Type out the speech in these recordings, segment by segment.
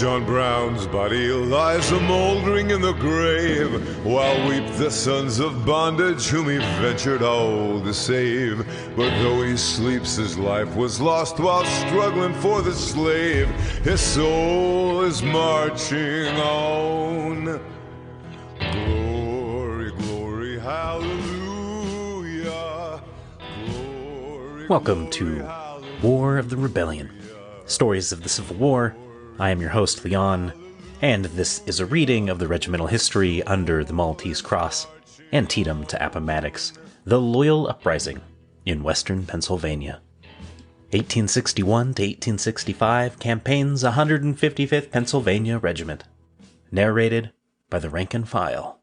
John Brown's body lies a-mouldering in the grave, while weep the sons of bondage whom he ventured all to save. But though he sleeps, his life was lost while struggling for the slave. His soul is marching on. Glory, glory, hallelujah. Glory, Welcome glory, to hallelujah. War of the Rebellion, Stories of the Civil War. I am your host, Leon, and this is a reading of the regimental history under the Maltese Cross, Antietam to Appomattox, the Loyal Uprising in western Pennsylvania. 1861 to 1865 campaigns 155th Pennsylvania Regiment. Narrated by the rank and file.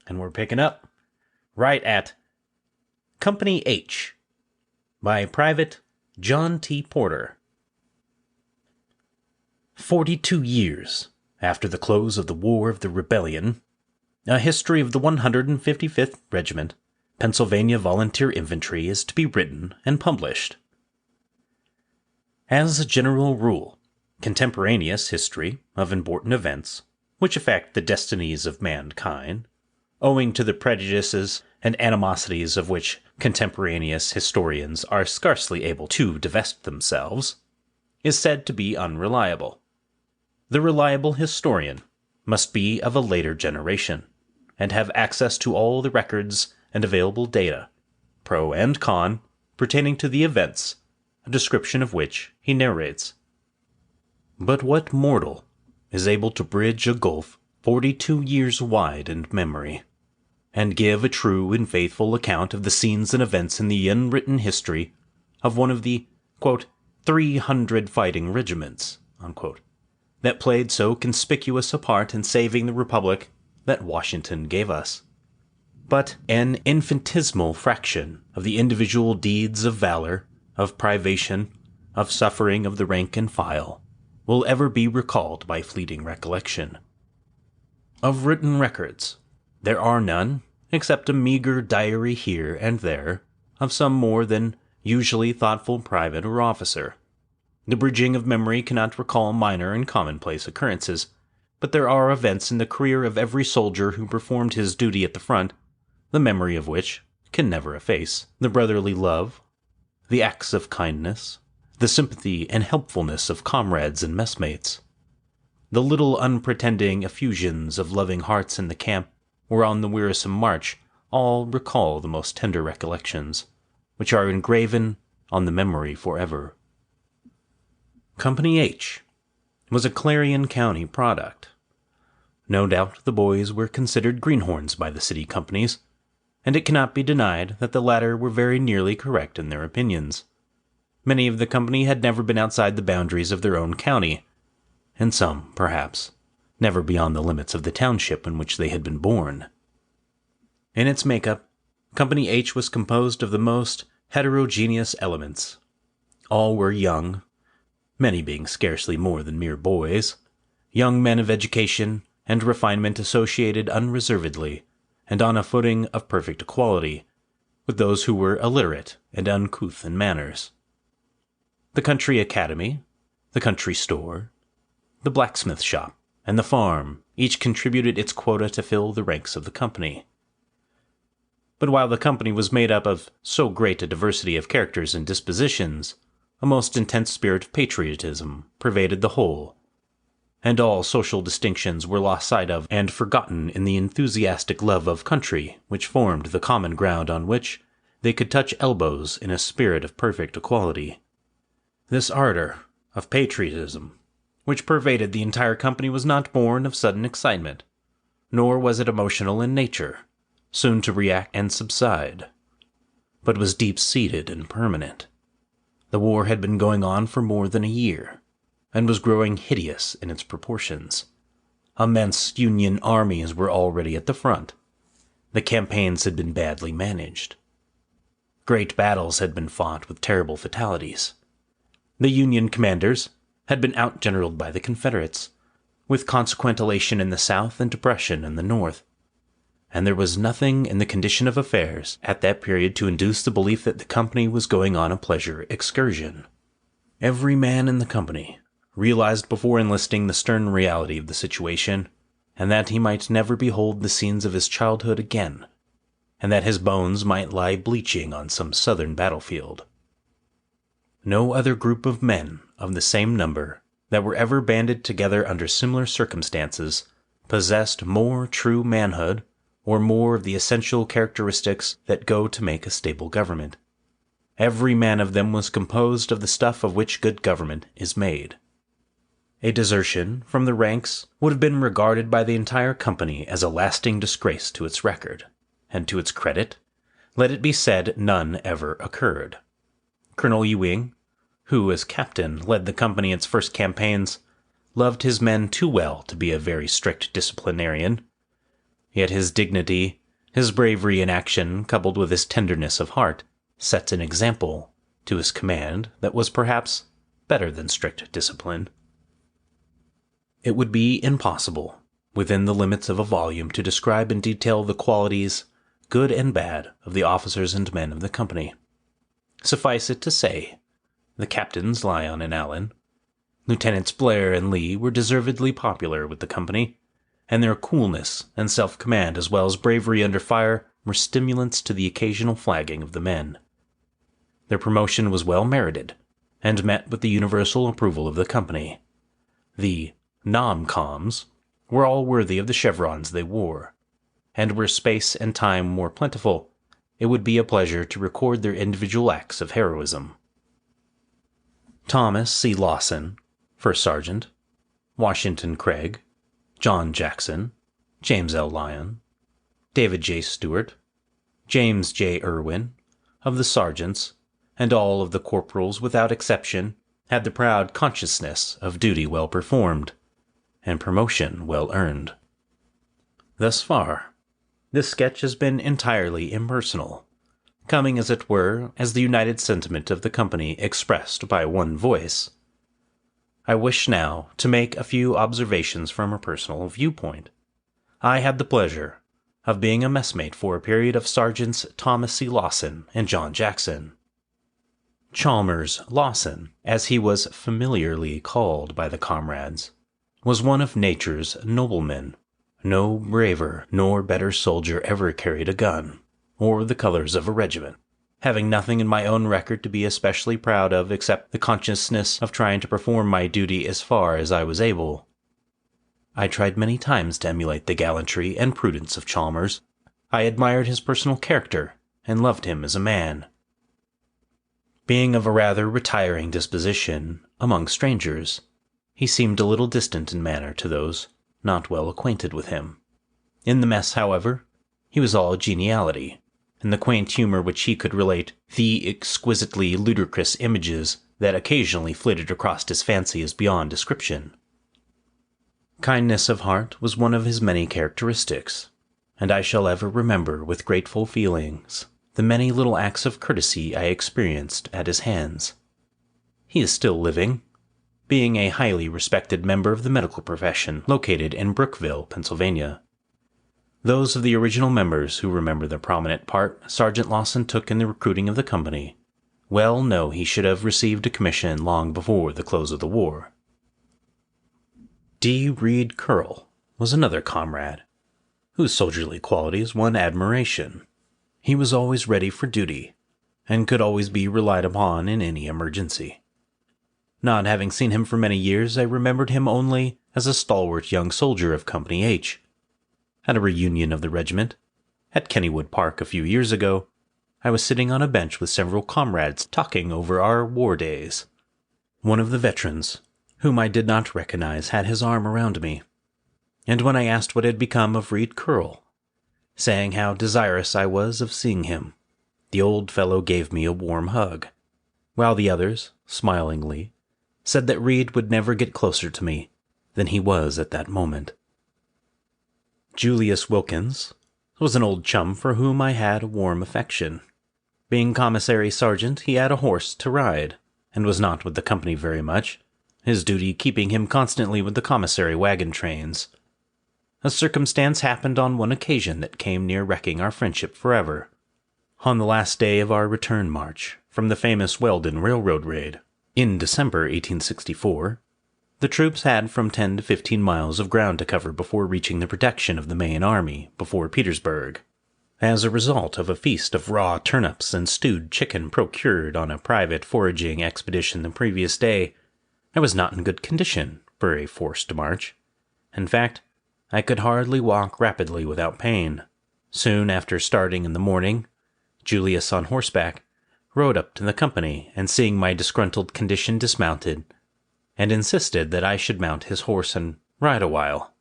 And we're picking up right at Company H by Private John T. Porter. 42 years after the close of the War of the Rebellion, a history of the 155th Regiment, Pennsylvania Volunteer Infantry, is to be written and published. As a general rule, contemporaneous history of important events, which affect the destinies of mankind, owing to the prejudices and animosities of which contemporaneous historians are scarcely able to divest themselves, is said to be unreliable. The reliable historian must be of a later generation, and have access to all the records and available data, pro and con, pertaining to the events, a description of which he narrates. But what mortal is able to bridge a gulf 42 years wide in memory, and give a true and faithful account of the scenes and events in the unwritten history of one of the, quote, 300 fighting regiments, unquote, that played so conspicuous a part in saving the Republic that Washington gave us, but an infinitesimal fraction of the individual deeds of valor, of privation, of suffering of the rank and file, will ever be recalled by fleeting recollection. Of written records, there are none, except a meager diary here and there of some more than usually thoughtful private or officer. The bridging of memory cannot recall minor and commonplace occurrences, but there are events in the career of every soldier who performed his duty at the front, the memory of which can never efface the brotherly love, the acts of kindness, the sympathy and helpfulness of comrades and messmates, the little unpretending effusions of loving hearts in the camp or on the wearisome march. All recall the most tender recollections, which are engraven on the memory forever. Company H was a Clarion County product. No doubt the boys were considered greenhorns by the city companies, and it cannot be denied that the latter were very nearly correct in their opinions. Many of the company had never been outside the boundaries of their own county, and some, perhaps, never beyond the limits of the township in which they had been born. In its makeup, Company H was composed of the most heterogeneous elements. All were young, many being scarcely more than mere boys, young men of education and refinement associated unreservedly, and on a footing of perfect equality, with those who were illiterate and uncouth in manners. The country academy, the country store, the blacksmith shop, and the farm each contributed its quota to fill the ranks of the company. But while the company was made up of so great a diversity of characters and dispositions, a most intense spirit of patriotism pervaded the whole, and all social distinctions were lost sight of and forgotten in the enthusiastic love of country which formed the common ground on which they could touch elbows in a spirit of perfect equality. This ardor of patriotism which pervaded the entire company was not born of sudden excitement, nor was it emotional in nature, soon to react and subside, but was deep-seated and permanent. The war had been going on for more than a year, and was growing hideous in its proportions. Immense Union armies were already at the front. The campaigns had been badly managed. Great battles had been fought with terrible fatalities. The Union commanders had been outgeneraled by the Confederates, with consequent elation in the South and depression in the North. And there was nothing in the condition of affairs at that period to induce the belief that the company was going on a pleasure excursion. Every man in the company realized before enlisting the stern reality of the situation, and that he might never behold the scenes of his childhood again, and that his bones might lie bleaching on some southern battlefield. No other group of men of the same number that were ever banded together under similar circumstances possessed more true manhood or more of the essential characteristics that go to make a stable government. Every man of them was composed of the stuff of which good government is made. A desertion from the ranks would have been regarded by the entire company as a lasting disgrace to its record, and to its credit, let it be said, none ever occurred. Colonel Ewing, who as captain led the company its first campaigns, loved his men too well to be a very strict disciplinarian. Yet his dignity, his bravery in action, coupled with his tenderness of heart, set an example to his command that was perhaps better than strict discipline. It would be impossible, within the limits of a volume, to describe in detail the qualities, good and bad, of the officers and men of the company. Suffice it to say, the captains Lyon and Allen, Lieutenants Blair and Lee were deservedly popular with the company, and their coolness and self-command as well as bravery under fire were stimulants to the occasional flagging of the men. Their promotion was well merited, and met with the universal approval of the company. The non-coms were all worthy of the chevrons they wore, and were space and time more plentiful, it would be a pleasure to record their individual acts of heroism. Thomas C. Lawson, First Sergeant, Washington Craig, John Jackson, James L. Lyon, David J. Stewart, James J. Irwin, of the sergeants, and all of the corporals without exception, had the proud consciousness of duty well performed, and promotion well earned. Thus far, this sketch has been entirely impersonal, coming as it were as the united sentiment of the company expressed by one voice. I wish now to make a few observations from a personal viewpoint. I had the pleasure of being a messmate for a period of Sergeants Thomas C. Lawson and John Jackson. Chalmers Lawson, as he was familiarly called by the comrades, was one of nature's noblemen. No braver nor better soldier ever carried a gun, or the colors of a regiment, having nothing in my own record to be especially proud of except the consciousness of trying to perform my duty as far as I was able. I tried many times to emulate the gallantry and prudence of Chalmers. I admired his personal character, and loved him as a man. Being of a rather retiring disposition among strangers, he seemed a little distant in manner to those not well acquainted with him. In the mess, however, he was all geniality, and the quaint humor which he could relate, the exquisitely ludicrous images that occasionally flitted across his fancy is beyond description. Kindness of heart was one of his many characteristics, and I shall ever remember with grateful feelings the many little acts of courtesy I experienced at his hands. He is still living, being a highly respected member of the medical profession located in Brookville, Pennsylvania. Those of the original members who remember the prominent part Sergeant Lawson took in the recruiting of the company well know he should have received a commission long before the close of the war. D. Reed Curl was another comrade, whose soldierly qualities won admiration. He was always ready for duty, and could always be relied upon in any emergency. Not having seen him for many years, I remembered him only as a stalwart young soldier of Company H. At a reunion of the regiment, at Kennywood Park a few years ago, I was sitting on a bench with several comrades talking over our war days. One of the veterans, whom I did not recognize, had his arm around me, and when I asked what had become of Reed Curl, saying how desirous I was of seeing him, the old fellow gave me a warm hug, while the others, smilingly, said that Reed would never get closer to me than he was at that moment. Julius Wilkins was an old chum for whom I had a warm affection. Being commissary sergeant, he had a horse to ride, and was not with the company very much, his duty keeping him constantly with the commissary wagon trains. A circumstance happened on one occasion that came near wrecking our friendship forever. On the last day of our return march from the famous Weldon Railroad raid, in December 1864, The troops had from 10 to 15 miles of ground to cover before reaching the protection of the main army before Petersburg. As a result of a feast of raw turnips and stewed chicken procured on a private foraging expedition the previous day, I was not in good condition for a forced march. In fact, I could hardly walk rapidly without pain. Soon after starting in the morning, Julius on horseback rode up to the company and seeing my disgruntled condition dismounted, and insisted that I should mount his horse and ride a while.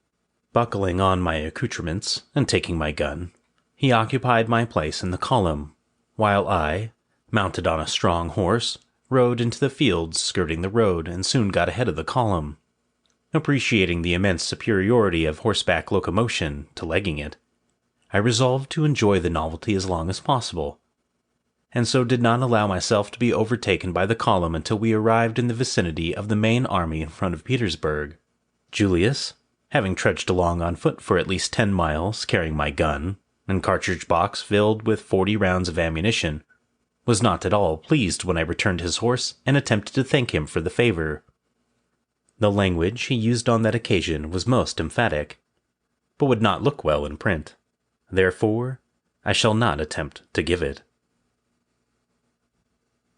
Buckling on my accoutrements and taking my gun, he occupied my place in the column, while I, mounted on a strong horse, rode into the fields skirting the road and soon got ahead of the column. Appreciating the immense superiority of horseback locomotion to legging it, I resolved to enjoy the novelty as long as possible, and so did not allow myself to be overtaken by the column until we arrived in the vicinity of the main army in front of Petersburg. Julius, having trudged along on foot for at least 10 miles carrying my gun and cartridge box filled with 40 rounds of ammunition, was not at all pleased when I returned his horse and attempted to thank him for the favor. The language he used on that occasion was most emphatic, but would not look well in print. Therefore, I shall not attempt to give it.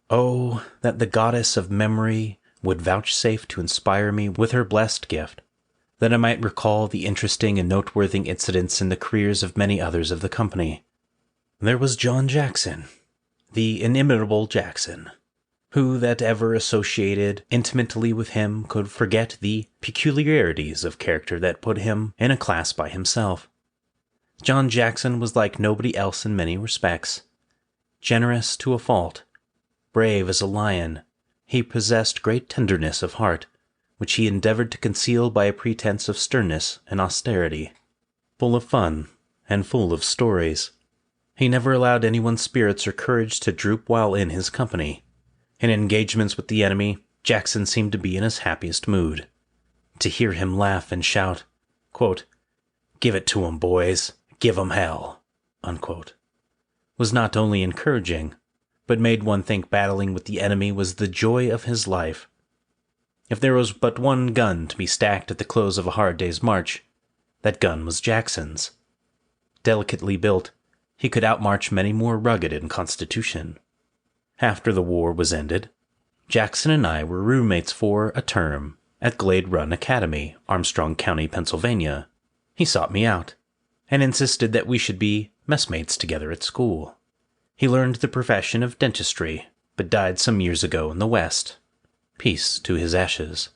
Oh, that the goddess of memory would vouchsafe to inspire me with her blessed gift, that I might recall the interesting and noteworthy incidents in the careers of many others of the company. There was John Jackson, the inimitable Jackson. Who that ever associated intimately with him could forget the peculiarities of character that put him in a class by himself? John Jackson was like nobody else in many respects. Generous to a fault, brave as a lion, he possessed great tenderness of heart, which he endeavored to conceal by a pretense of sternness and austerity. Full of fun, and full of stories, he never allowed anyone's spirits or courage to droop while in his company. In engagements with the enemy, Jackson seemed to be in his happiest mood. To hear him laugh and shout, quote, "Give it to 'em, boys, give 'em hell," unquote, was not only encouraging, but made one think battling with the enemy was the joy of his life. If there was but one gun to be stacked at the close of a hard day's march, that gun was Jackson's. Delicately built, he could outmarch many more rugged in constitution. After the war was ended, Jackson and I were roommates for a term at Glade Run Academy, Armstrong County, Pennsylvania. He sought me out and insisted that we should be messmates together at school. He learned the profession of dentistry, but died some years ago in the West. Peace to his ashes.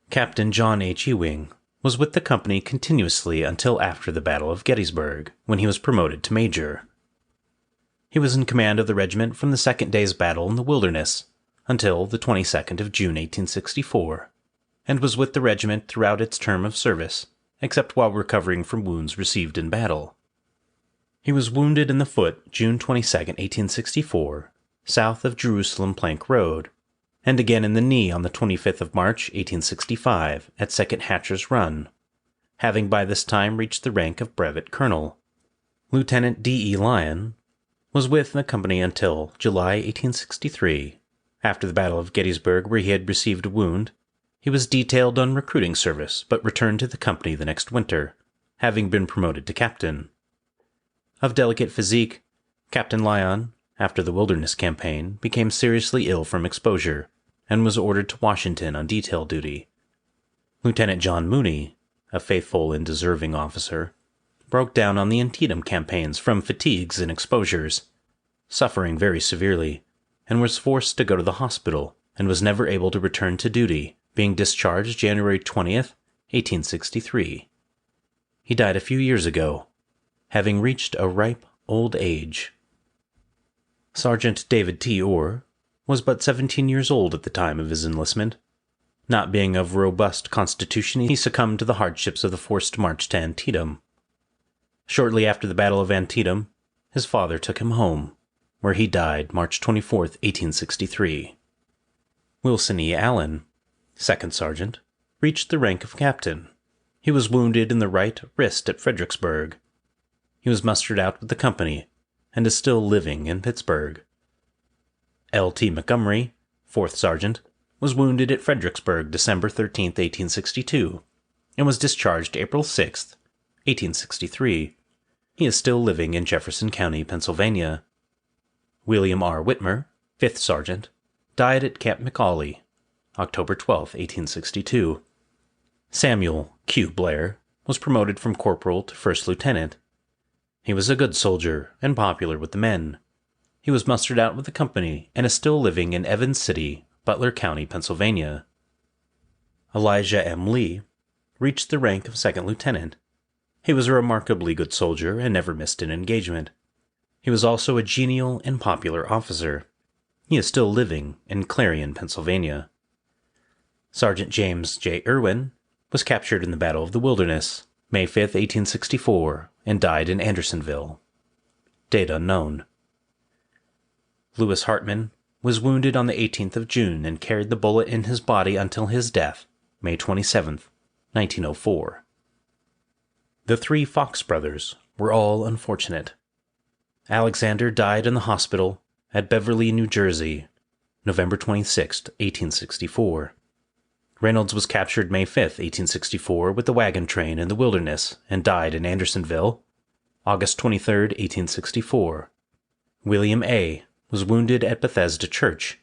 Captain John H. Ewing was with the company continuously until after the Battle of Gettysburg, when he was promoted to major. He was in command of the regiment from the second day's battle in the Wilderness until the 22nd of June, 1864, and was with the regiment throughout its term of service, except while recovering from wounds received in battle. He was wounded in the foot June 22, 1864, south of Jerusalem Plank Road, and again in the knee on the 25th of March, 1865, at Second Hatcher's Run, having by this time reached the rank of brevet colonel. Lieutenant D. E. Lyon was with the company until July 1863. After the Battle of Gettysburg, where he had received a wound, he was detailed on recruiting service, but returned to the company the next winter, having been promoted to captain. Of delicate physique, Captain Lyon, after the Wilderness Campaign, became seriously ill from exposure, and was ordered to Washington on detail duty. Lieutenant John Mooney, a faithful and deserving officer, broke down on the Antietam campaigns from fatigues and exposures, suffering very severely, and was forced to go to the hospital, and was never able to return to duty, being discharged January 20th, 1863. He died a few years ago, having reached a ripe old age. Sergeant David T. Orr was but 17 years old at the time of his enlistment. Not being of robust constitution, he succumbed to the hardships of the forced march to Antietam. Shortly after the Battle of Antietam, his father took him home, where he died March 24, 1863. Wilson E. Allen, second sergeant, reached the rank of captain. He was wounded in the right wrist at Fredericksburg. He was mustered out with the company and is still living in Pittsburgh. L. T. Montgomery, 4th Sergeant, was wounded at Fredericksburg December 13, 1862, and was discharged April 6, 1863. He is still living in Jefferson County, Pennsylvania. William R. Whitmer, 5th Sergeant, died at Camp McAuley, October 12, 1862. Samuel Q. Blair was promoted from corporal to 1st lieutenant. He was a good soldier and popular with the men. He was mustered out with the company and is still living in Evans City, Butler County, Pennsylvania. Elijah M. Lee reached the rank of 2nd lieutenant. He was a remarkably good soldier and never missed an engagement. He was also a genial and popular officer. He is still living in Clarion, Pennsylvania. Sergeant James J. Irwin was captured in the Battle of the Wilderness, May 5, 1864, and died in Andersonville. Date unknown. Lewis Hartman was wounded on the 18th of June and carried the bullet in his body until his death, May 27, 1904. The 3 Fox brothers were all unfortunate. Alexander died in the hospital at Beverly, New Jersey, November 26, 1864. Reynolds was captured May 5, 1864, with the wagon train in the Wilderness and died in Andersonville, August 23, 1864. William A. was wounded at Bethesda Church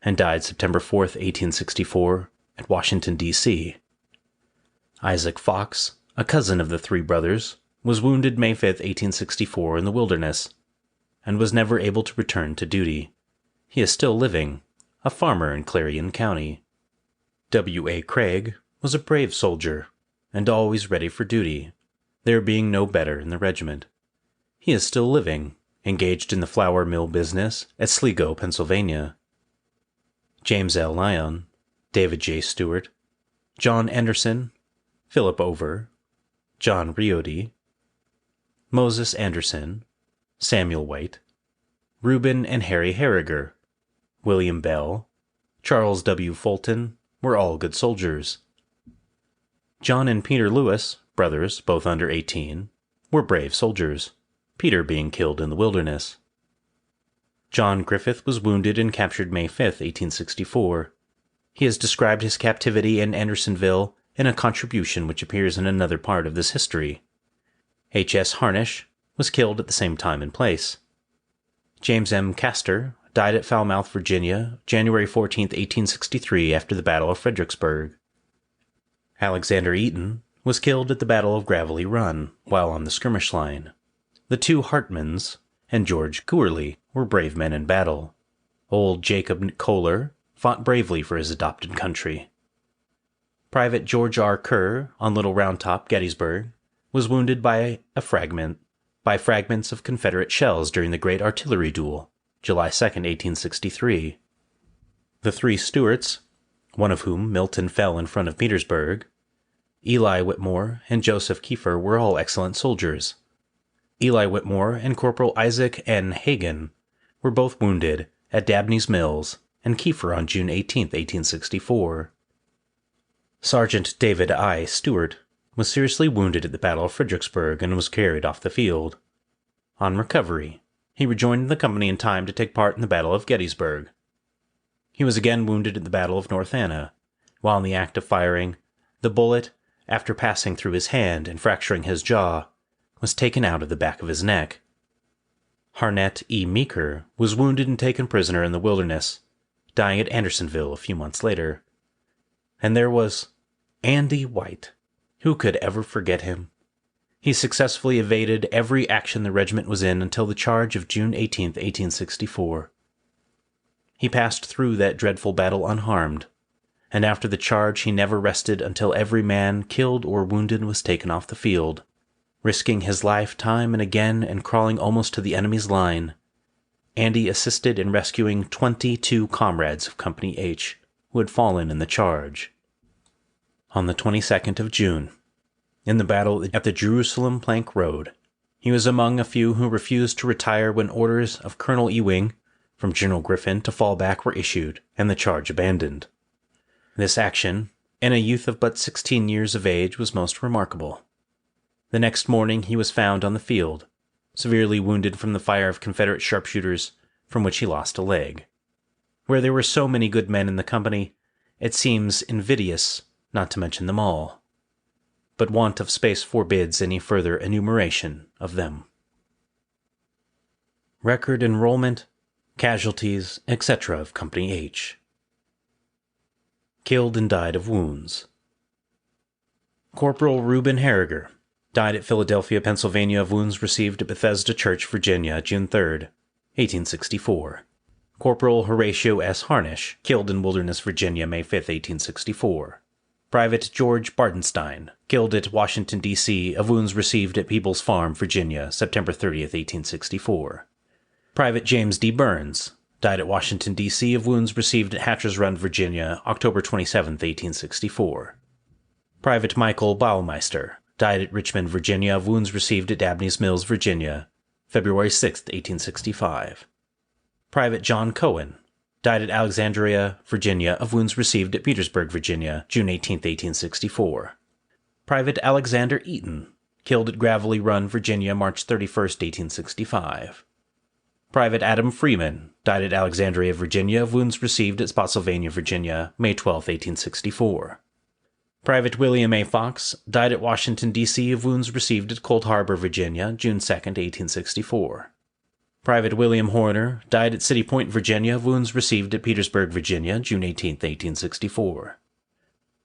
and died September 4, 1864, at Washington, D.C. Isaac Fox, a cousin of the 3 brothers, was wounded May 5, 1864, in the Wilderness and was never able to return to duty. He is still living, a farmer in Clarion County. W. A. Craig was a brave soldier and always ready for duty, there being no better in the regiment. He is still living, engaged in the flour mill business at Sligo, Pennsylvania. James L. Lyon, David J. Stewart, John Anderson, Philip Over, John Riody, Moses Anderson, Samuel White, Reuben and Harry Harriger, William Bell, Charles W. Fulton were all good soldiers. John and Peter Lewis, brothers, both under 18, were brave soldiers, Peter being killed in the Wilderness. John Griffith was wounded and captured May 5, 1864. He has described his captivity in Andersonville in a contribution which appears in another part of this history. H.S. Harnish was killed at the same time and place. James M. Castor died at Falmouth, Virginia, January 14, 1863, after the Battle of Fredericksburg. Alexander Eaton was killed at the Battle of Gravelly Run while on the skirmish line. The 2 Hartmans and George Gourley were brave men in battle. Old Jacob Kohler fought bravely for his adopted country. Private George R. Kerr on Little Round Top, Gettysburg, was wounded by fragments of Confederate shells during the Great Artillery Duel, July 2, 1863. The 3 Stuarts, one of whom, Milton, fell in front of Petersburg, Eli Whitmore and Joseph Kiefer were all excellent soldiers. Eli Whitmore and Corporal Isaac N. Hagan were both wounded at Dabney's Mills and Kiefer on June 18, 1864. Sergeant David I. Stewart was seriously wounded at the Battle of Fredericksburg and was carried off the field. On recovery, he rejoined the company in time to take part in the Battle of Gettysburg. He was again wounded at the Battle of North Anna. While in the act of firing, the bullet, after passing through his hand and fracturing his jaw, was taken out of the back of his neck. Harnett E. Meeker was wounded and taken prisoner in the Wilderness, dying at Andersonville a few months later. And there was Andy White. Who could ever forget him? He successfully evaded every action the regiment was in until the charge of June 18, 1864. He passed through that dreadful battle unharmed, and after the charge he never rested until every man killed or wounded was taken off the field, risking his life time and again and crawling almost to the enemy's line. Andy assisted in rescuing 22 comrades of Company H who had fallen in the charge. On the 22nd of June, in the battle at the Jerusalem Plank Road, he was among a few who refused to retire when orders of Colonel Ewing from General Griffin to fall back were issued and the charge abandoned. This action, in a youth of but 16 years of age, was most remarkable. The next morning he was found on the field, severely wounded from the fire of Confederate sharpshooters, from which he lost a leg. Where there were so many good men in the company, it seems invidious not to mention them all, but want of space forbids any further enumeration of them. Record enrollment, casualties, etc. of Company H. Killed and died of wounds. Corporal Reuben Harriger died at Philadelphia, Pennsylvania, of wounds received at Bethesda Church, Virginia, June 3, 1864. Corporal Horatio S. Harnish, killed in Wilderness, Virginia, May 5, 1864. Private George Bardenstein, killed at Washington, D.C., of wounds received at Peebles Farm, Virginia, September 30, 1864. Private James D. Burns, died at Washington, D.C., of wounds received at Hatcher's Run, Virginia, October 27, 1864. Private Michael Baumeister, died at Richmond, Virginia, of wounds received at Dabney's Mills, Virginia, February 6, 1865. Private John Cohen, died at Alexandria, Virginia, of wounds received at Petersburg, Virginia, June 18, 1864. Private Alexander Eaton, killed at Gravelly Run, Virginia, March 31, 1865. Private Adam Freeman, died at Alexandria, Virginia, of wounds received at Spotsylvania, Virginia, May 12, 1864. Private William A. Fox, died at Washington, D.C., of wounds received at Cold Harbor, Virginia, June 2, 1864. Private William Horner, died at City Point, Virginia, of wounds received at Petersburg, Virginia, June 18, 1864.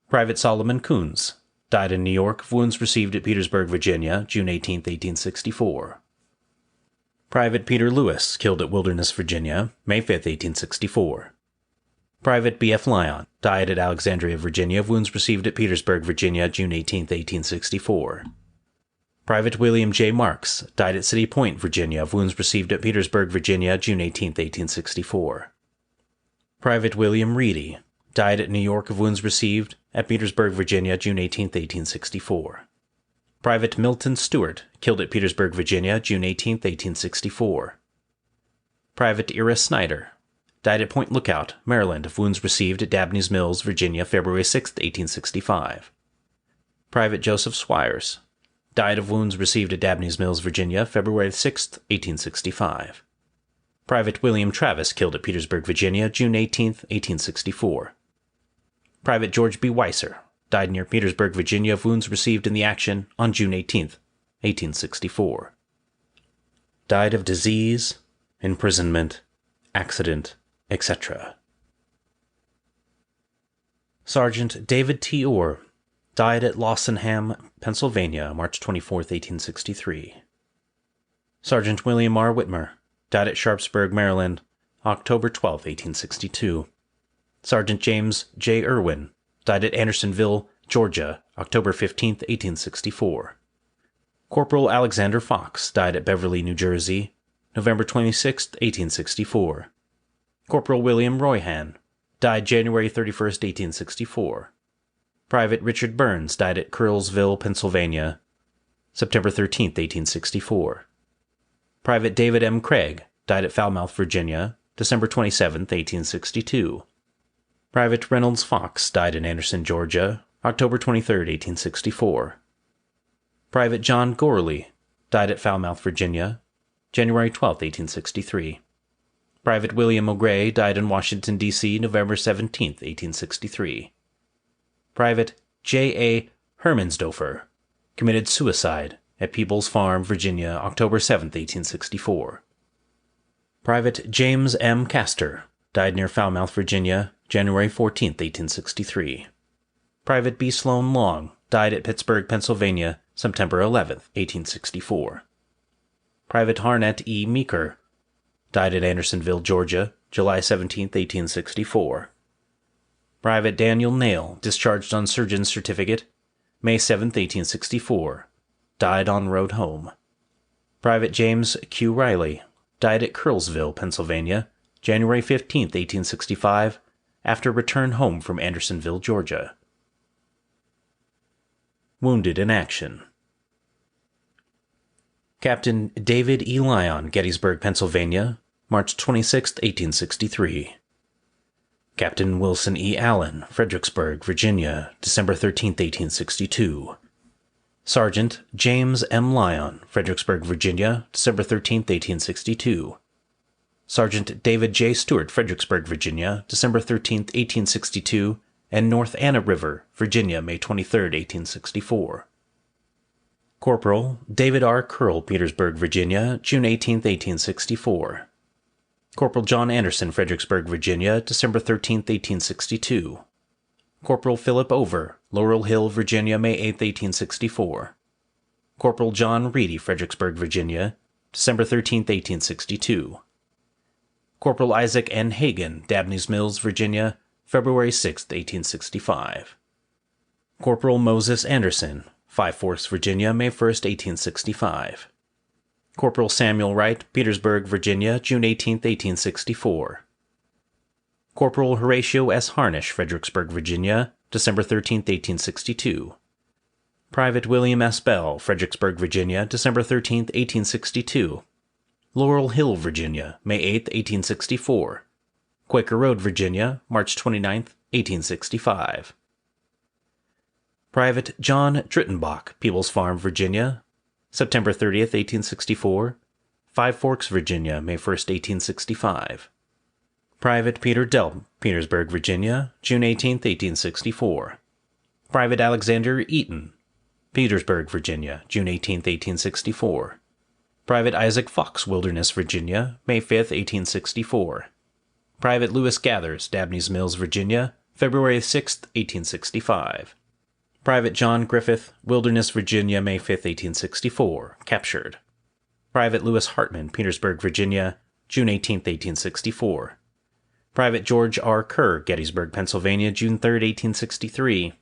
Private Solomon Coons, died in New York, of wounds received at Petersburg, Virginia, June 18, 1864. Private Peter Lewis, killed at Wilderness, Virginia, May 5, 1864. Private B.F. Lyon, died at Alexandria, Virginia, of wounds received at Petersburg, Virginia, June 18, 1864. Private William J. Marks, died at City Point, Virginia, of wounds received at Petersburg, Virginia, June 18, 1864. Private William Reedy, died at New York, of wounds received at Petersburg, Virginia, June 18, 1864. Private Milton Stewart, killed at Petersburg, Virginia, June 18, 1864. Private Ira Snyder, died at Point Lookout, Maryland, of wounds received at Dabney's Mills, Virginia, February 6, 1865. Private Joseph Swires, died of wounds received at Dabney's Mills, Virginia, February 6, 1865. Private William Travis, killed at Petersburg, Virginia, June 18, 1864. Private George B. Weiser, died near Petersburg, Virginia, of wounds received in the action on June 18, 1864. Died of disease, imprisonment, accident, etc. Sergeant David T. Orr, died at Lawsonham, Pennsylvania, March 24, 1863. Sergeant William R. Whitmer, died at Sharpsburg, Maryland, October 12, 1862. Sergeant James J. Irwin, died at Andersonville, Georgia, October 15, 1864. Corporal Alexander Fox, died at Beverly, New Jersey, November 26, 1864. Corporal William Royhan, died January 31, 1864. Private Richard Burns, died at Curlsville, Pennsylvania, September 13, 1864. Private David M. Craig, died at Falmouth, Virginia, December 27, 1862. Private Reynolds Fox, died in Anderson, Georgia, October 23, 1864. Private John Gorley, died at Falmouth, Virginia, January 12, 1863. Private William O'Gray, died in Washington, D.C., November 17, 1863. Private J. A. Hermansdorfer, committed suicide at Peebles Farm, Virginia, October 7, 1864. Private James M. Castor, died near Falmouth, Virginia, January 14, 1863. Private B. Sloan Long, died at Pittsburgh, Pennsylvania, September 11, 1864. Private Harnett E. Meeker, died at Andersonville, Georgia, July 17, 1864. Private Daniel Nail, discharged on Surgeon's Certificate, May 7, 1864. Died en road home. Private James Q. Riley, died at Curlsville, Pennsylvania, January 15, 1865, after return home from Andersonville, Georgia. Wounded in action. Captain David E. Lyon, Gettysburg, Pennsylvania, March 26, 1863. Captain Wilson E. Allen, Fredericksburg, Virginia, December 13, 1862. Sergeant James M. Lyon, Fredericksburg, Virginia, December 13, 1862. Sergeant David J. Stewart, Fredericksburg, Virginia, December 13, 1862, and North Anna River, Virginia, May 23, 1864. Corporal David R. Curl, Petersburg, Virginia, June 18, 1864. Corporal John Anderson, Fredericksburg, Virginia, December 13, 1862. Corporal Philip Over, Laurel Hill, Virginia, May 8, 1864. Corporal John Reedy, Fredericksburg, Virginia, December 13, 1862. Corporal Isaac N. Hagan, Dabney's Mills, Virginia, February 6, 1865. Corporal Moses Anderson, Five Forks, Virginia, May 1, 1865. Corporal Samuel Wright, Petersburg, Virginia, June 18, 1864. Corporal Horatio S. Harnish, Fredericksburg, Virginia, December 13, 1862. Private William S. Bell, Fredericksburg, Virginia, December 13, 1862. Laurel Hill, Virginia, May 8, 1864. Quaker Road, Virginia, March 29, 1865. Private John Drittenbach, Peebles Farm, Virginia, September 30, 1864. Five Forks, Virginia, May 1, 1865. Private Peter Delp, Petersburg, Virginia, June 18, 1864. Private Alexander Eaton, Petersburg, Virginia, June 18, 1864. Private Isaac Fox, Wilderness, Virginia, May 5, 1864. Private Lewis Gathers, Dabney's Mills, Virginia, February 6, 1865. Private John Griffith, Wilderness, Virginia, May 5, 1864, captured. Private Lewis Hartman, Petersburg, Virginia, June 18, 1864. Private George R. Kerr, Gettysburg, Pennsylvania, June 3, 1863.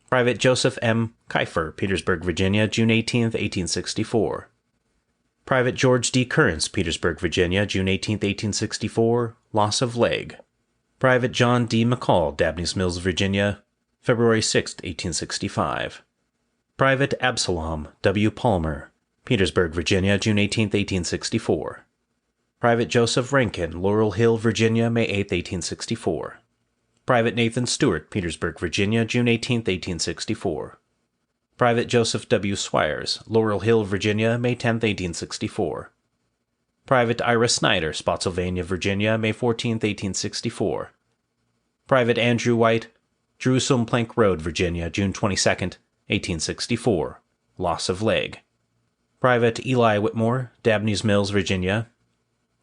Private Joseph M. Kiefer, Petersburg, Virginia, June 18, 1864. Private George D. Currence, Petersburg, Virginia, June 18, 1864, loss of leg. Private John D. McCall, Dabney's Mills, Virginia, February 6, 1865. Private Absalom W. Palmer, Petersburg, Virginia, June 18, 1864. Private Joseph Rankin, Laurel Hill, Virginia, May 8, 1864. Private Nathan Stewart, Petersburg, Virginia, June 18, 1864. Private Joseph W. Swires, Laurel Hill, Virginia, May 10, 1864. Private Ira Snyder, Spotsylvania, Virginia, May 14, 1864. Private Andrew White, Jerusalem Plank Road, Virginia, June 22, 1864, loss of leg. Private Eli Whitmore, Dabney's Mills, Virginia,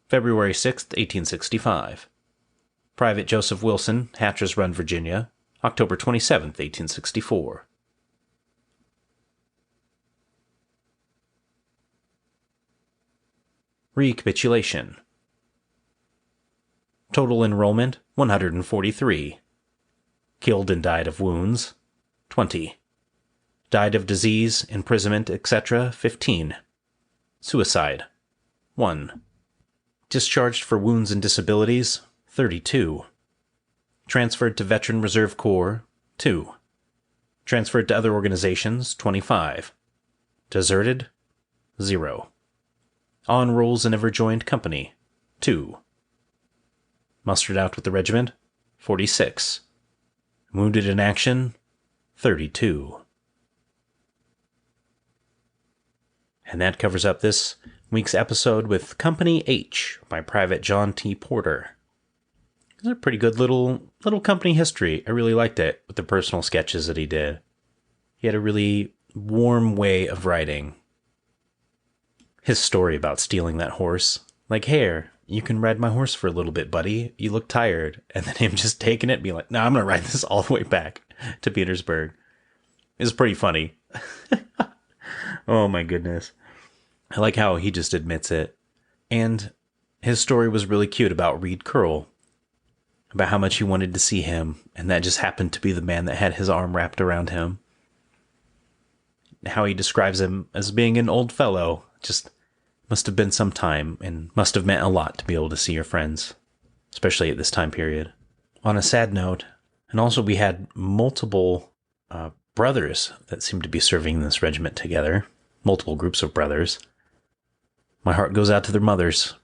February 6, 1865. Private Joseph Wilson, Hatcher's Run, Virginia, October 27, 1864. Recapitulation. Total enrollment, 143. Killed and died of wounds, 20. Died of disease, imprisonment, etc., 15. Suicide, 1. Discharged for wounds and disabilities, 32. Transferred to Veteran Reserve Corps, 2. Transferred to other organizations, 25. Deserted, 0. On rolls and never joined company, 2. Mustered out with the regiment, 46. Wounded in action, 32. And that covers up this week's episode with Company H by Private John T. Porter. It's a pretty good little company history. I really liked it with the personal sketches that he did. He had a really warm way of writing. His story about stealing that horse. Like, here, you can ride my horse for a little bit, buddy. You look tired. And then him just taking it and being like, no, I'm going to ride this all the way back to Petersburg. It's pretty funny. Oh my goodness. I like how he just admits it. And his story was really cute about Reed Curl. About how much he wanted to see him. And that just happened to be the man that had his arm wrapped around him. How he describes him as being an old fellow. Just must have been some time and must have meant a lot to be able to see your friends, especially at this time period. On a sad note, and also we had multiple brothers that seemed to be serving in this regiment together, multiple groups of brothers. My heart goes out to their mothers.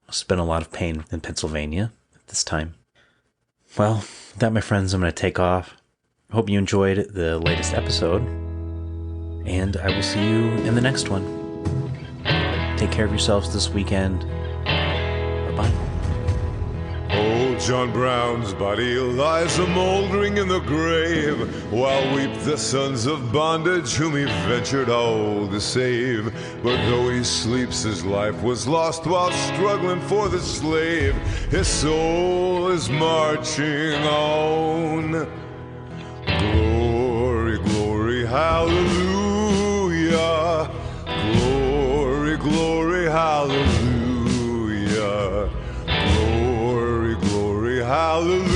Must have been a lot of pain in Pennsylvania at this time. Well, with that, my friends, I'm going to take off. I hope you enjoyed the latest episode, and I will see you in the next one. Take care of yourselves this weekend. Bye-bye. John Brown's body lies a-mouldering in the grave, while weep the sons of bondage whom he ventured all to save. But though he sleeps, his life was lost while struggling for the slave. His soul is marching on. Glory, glory, hallelujah. Glory, glory, hallelujah. Glory, glory, hallelujah.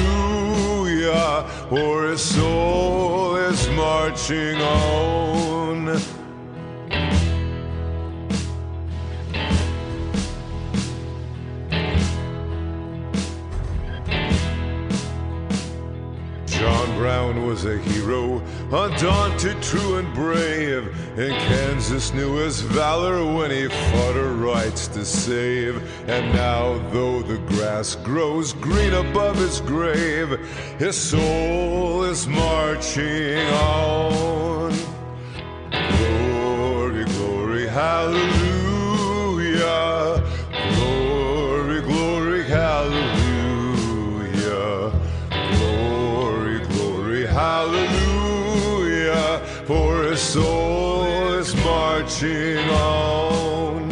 For his soul is marching on. John Brown was a hero, undaunted, true and brave, and Kansas knew his valor when he fought her rights to save. And now, though the grass grows green above his grave, his soul is marching on. Glory, glory, hallelujah. Glory, glory, hallelujah. Hallelujah, for his soul is marching on.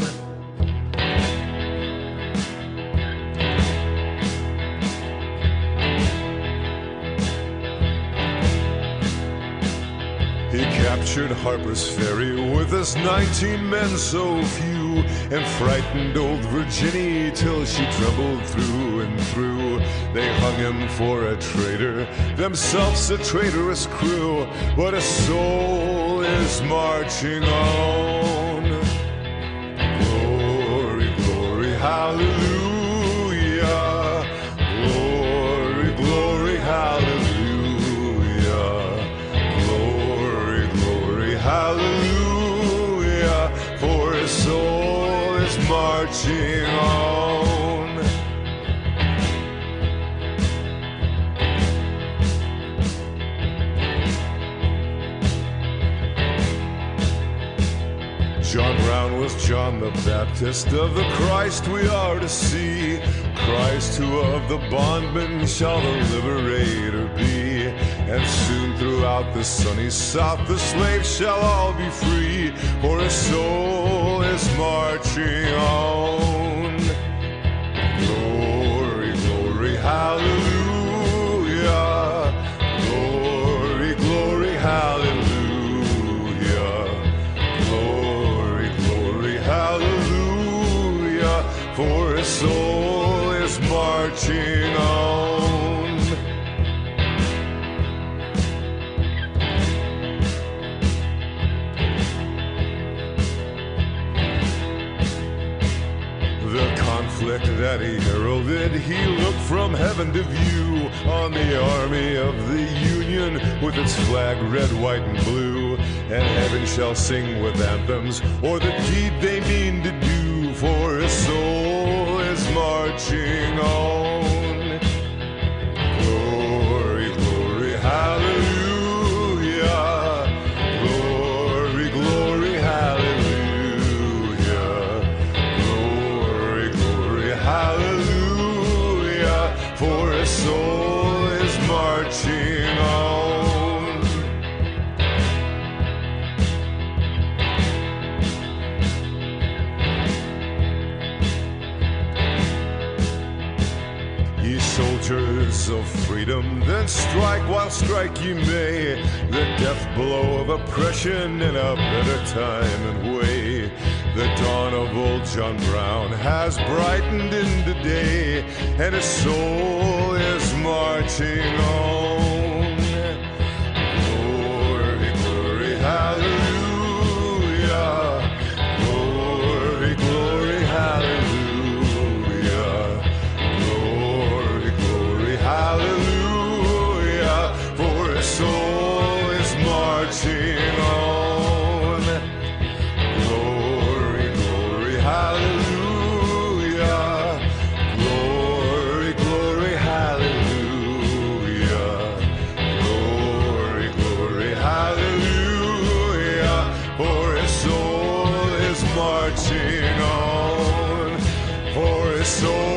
He captured Harper's Ferry with his 19 men so few, and frightened old Virginia till she trembled through and through. They hung him for a traitor, themselves a traitorous crew, but his soul is marching on. Glory, glory, hallelujah. Glory, glory, hallelujah. Glory, glory, hallelujah. For his soul is marching on. John Brown was John the Baptist, of the Christ we are to see. Christ who of the bondman shall the liberator be. And soon throughout the sunny South the slaves shall all be free, for his soul is marching on. Glory, glory, hallelujah. Glory, glory, hallelujah. Hallelujah, for his soul is marching on. The conflict that he heralded, he looked from heaven to view on the army of the Union with its flag red, white, and blue. And heaven shall sing with anthems o'er the deed they mean to do, for his soul is marching on. Glory, glory, hallelujah. Glory, glory, hallelujah. Glory, glory, hallelujah. For his soul is marching on. Soldiers of freedom, then strike while strike ye may, the death blow of oppression in a better time and way. The dawn of old John Brown has brightened into day, and his soul is marching on. Glory, glory, hallelujah. Glory, glory, hallelujah. Hallelujah, for his soul is marching on. Glory, glory, hallelujah. Glory, glory, hallelujah. Glory, glory, hallelujah. For his soul is marching on. For his soul